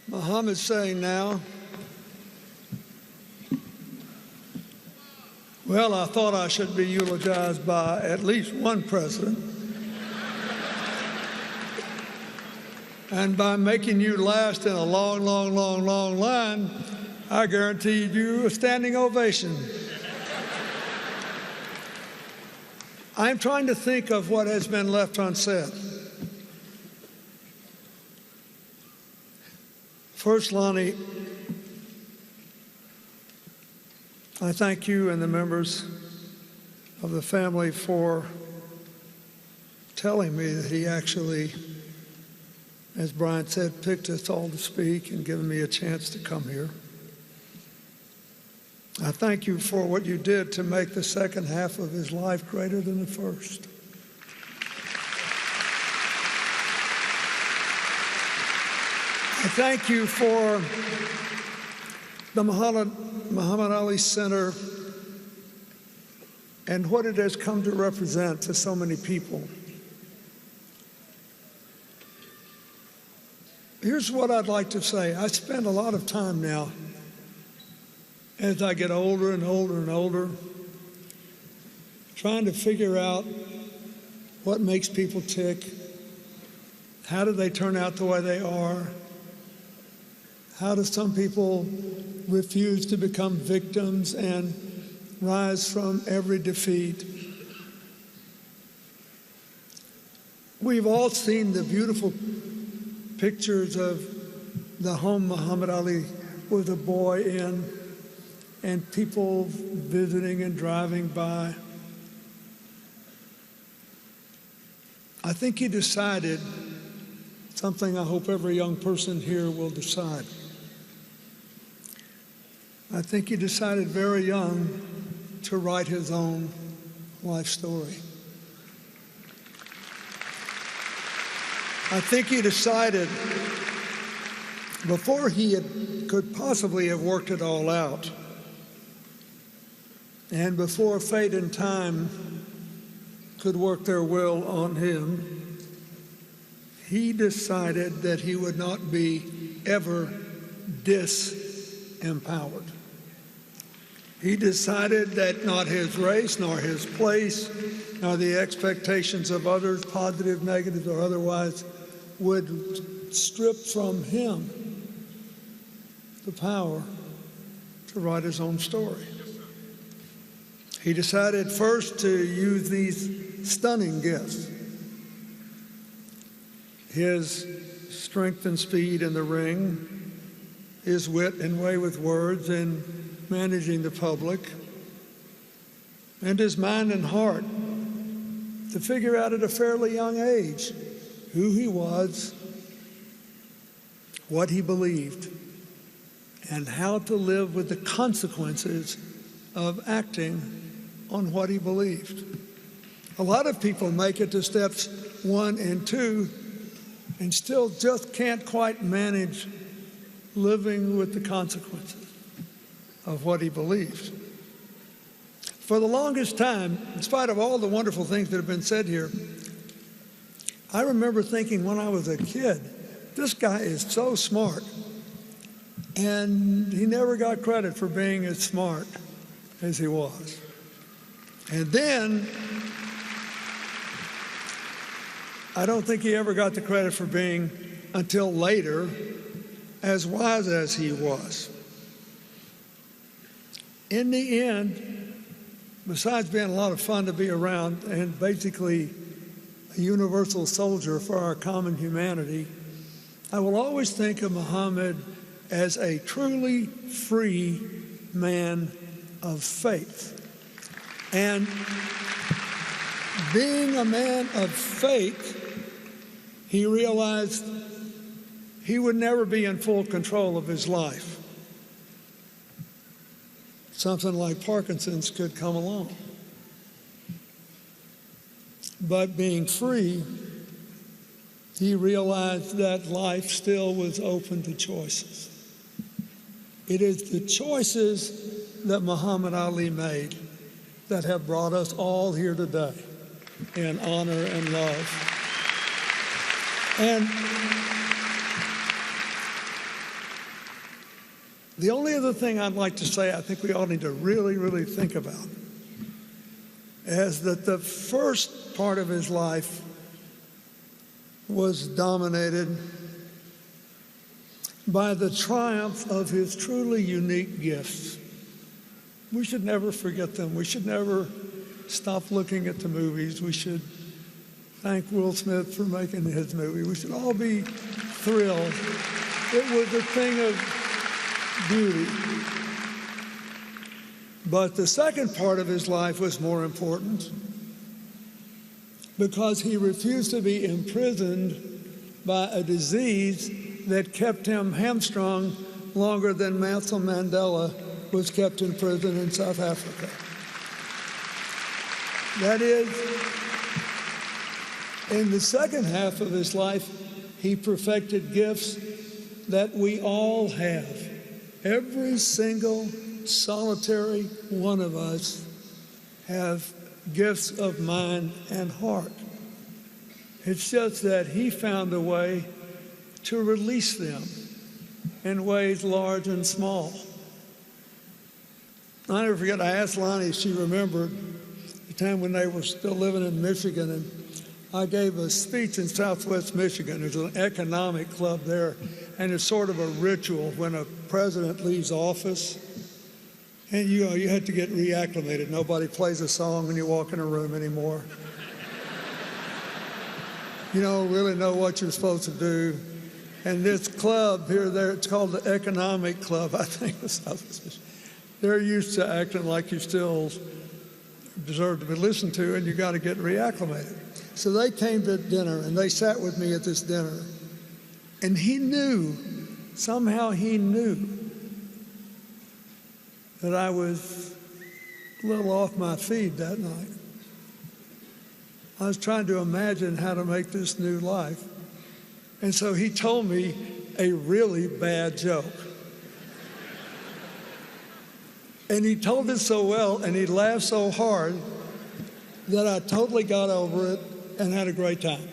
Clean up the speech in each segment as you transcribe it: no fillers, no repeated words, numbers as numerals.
Muhammad's saying now, well, I thought I should be eulogized by at least one president. And by making you last in a long, long, long, long line, I guaranteed you a standing ovation. I'm trying to think of what has been left unsaid. First, Lonnie, I thank you and the members of the family for telling me that he actually, as Brian said, picked us all to speak and given me a chance to come here. I thank you for what you did to make the second half of his life greater than the first. I thank you for the Muhammad Ali Center and what it has come to represent to so many people. Here's what I'd like to say. I spend a lot of time now, as I get older and older and older, trying to figure out what makes people tick, how do they turn out the way they are, how do some people refuse to become victims and rise from every defeat. We've all seen the beautiful pictures of the home Muhammad Ali was a boy in, and people visiting and driving by. I think he decided something I hope every young person here will decide. I think he decided very young to write his own life story. I think he decided before he could possibly have worked it all out, and before fate and time could work their will on him, he decided that he would not be ever disempowered. He decided that not his race, nor his place, nor the expectations of others, positive, negative, or otherwise, would strip from him the power to write his own story. He decided first to use these stunning gifts: his strength and speed in the ring, his wit and way with words in managing the public, and his mind and heart to figure out at a fairly young age who he was, what he believed, and how to live with the consequences of acting on what he believed. A lot of people make it to steps 1 and 2 and still just can't quite manage living with the consequences of what he believed. For the longest time, in spite of all the wonderful things that have been said here, I remember thinking when I was a kid, this guy is so smart. And he never got credit for being as smart as he was. And then, I don't think he ever got the credit for being, until later, as wise as he was. In the end, besides being a lot of fun to be around and basically a universal soldier for our common humanity, I will always think of Muhammad as a truly free man of faith. And being a man of faith, he realized he would never be in full control of his life. Something like Parkinson's could come along. But being free, he realized that life still was open to choices. It is the choices that Muhammad Ali made that have brought us all here today in honor and love. The only other thing I'd like to say I think we all need to really, really think about is that the first part of his life was dominated by the triumph of his truly unique gifts. We should never forget them. We should never stop looking at the movies. We should thank Will Smith for making his movie. We should all be thrilled. It was a thing of beauty. But the second part of his life was more important because he refused to be imprisoned by a disease that kept him hamstrung longer than Nelson Mandela was kept in prison in South Africa. That is, in the second half of his life, he perfected gifts that we all have. Every single solitary one of us have gifts of mind and heart. It's just that he found a way to release them in ways large and small. I'll never forget, I asked Lonnie if she remembered the time when they were still living in Michigan, and I gave a speech in Southwest Michigan. There's an economic club there, and it's sort of a ritual when a president leaves office. And you have to get reacclimated. Nobody plays a song when you walk in a room anymore. You don't really know what you're supposed to do. And this club here, there, it's called the Economic Club, I think. They're used to acting like you still deserve to be listened to, and you got to get reacclimated. So they came to dinner, and they sat with me at this dinner. And he knew, somehow he knew, that I was a little off my feed that night. I was trying to imagine how to make this new life. And so he told me a really bad joke. And he told it so well, and he laughed so hard that I totally got over it and had a great time.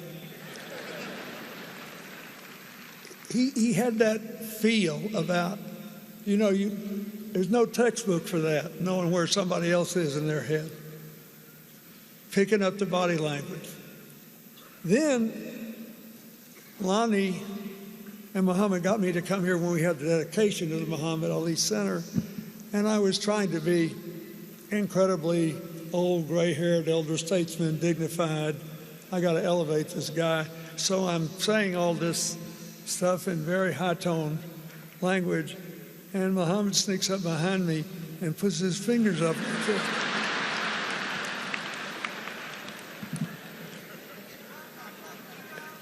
He had that feel about, there's no textbook for that, knowing where somebody else is in their head. Picking up the body language. Then Lonnie and Muhammad got me to come here when we had the dedication to the Muhammad Ali Center, and I was trying to be incredibly old, gray-haired, elder statesman, dignified. I got to elevate this guy. So I'm saying all this stuff in very high-tone language, and Muhammad sneaks up behind me and puts his fingers up.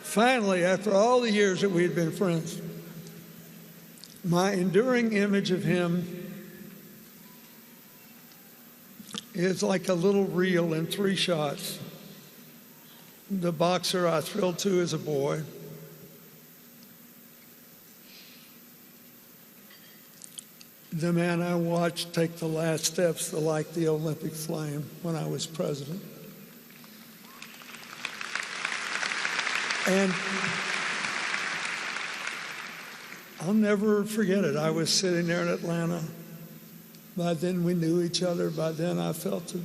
Finally, after all the years that we had been friends, my enduring image of him is like a little reel in 3 shots. The boxer I thrilled to as a boy, the man I watched take the last steps to light the Olympic flame when I was president. And I'll never forget it. I was sitting there in Atlanta. By then we knew each other. By then I felt that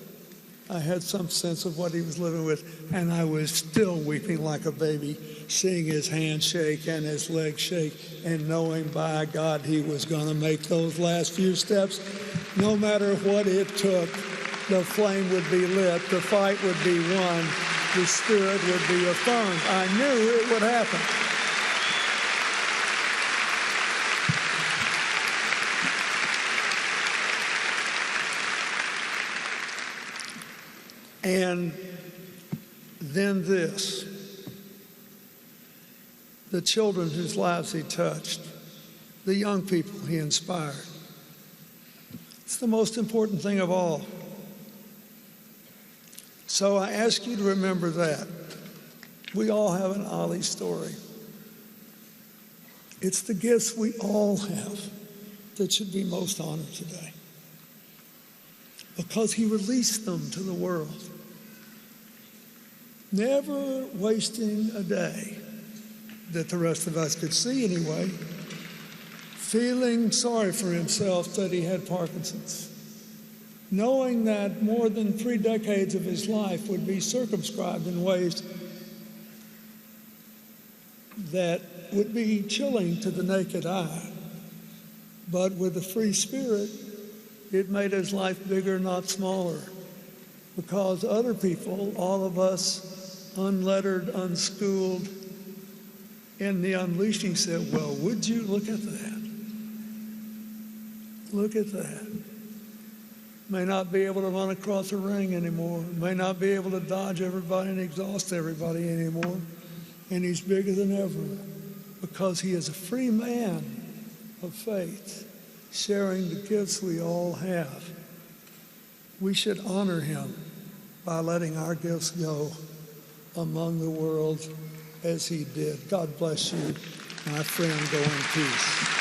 I had some sense of what he was living with. And I was still weeping like a baby, seeing his hand shake and his leg shake, and knowing, by God, he was going to make those last few steps. No matter what it took, the flame would be lit, the fight would be won, the spirit would be affirmed. I knew it would happen. And then this, the children whose lives he touched, the young people he inspired. It's the most important thing of all. So I ask you to remember that. We all have an Ali story. It's the gifts we all have that should be most honored today, because he released them to the world, never wasting a day that the rest of us could see anyway, feeling sorry for himself that he had Parkinson's, knowing that more than 3 decades of his life would be circumscribed in ways that would be chilling to the naked eye. But with the free spirit, it made his life bigger, not smaller, because other people, all of us, unlettered, unschooled, in the unleashing said, well, would you look at that? Look at that. May not be able to run across a ring anymore, may not be able to dodge everybody and exhaust everybody anymore, and he's bigger than ever because he is a free man of faith, sharing the gifts we all have. We should honor him by letting our gifts go among the world as he did. God bless you, my friend. Go in peace.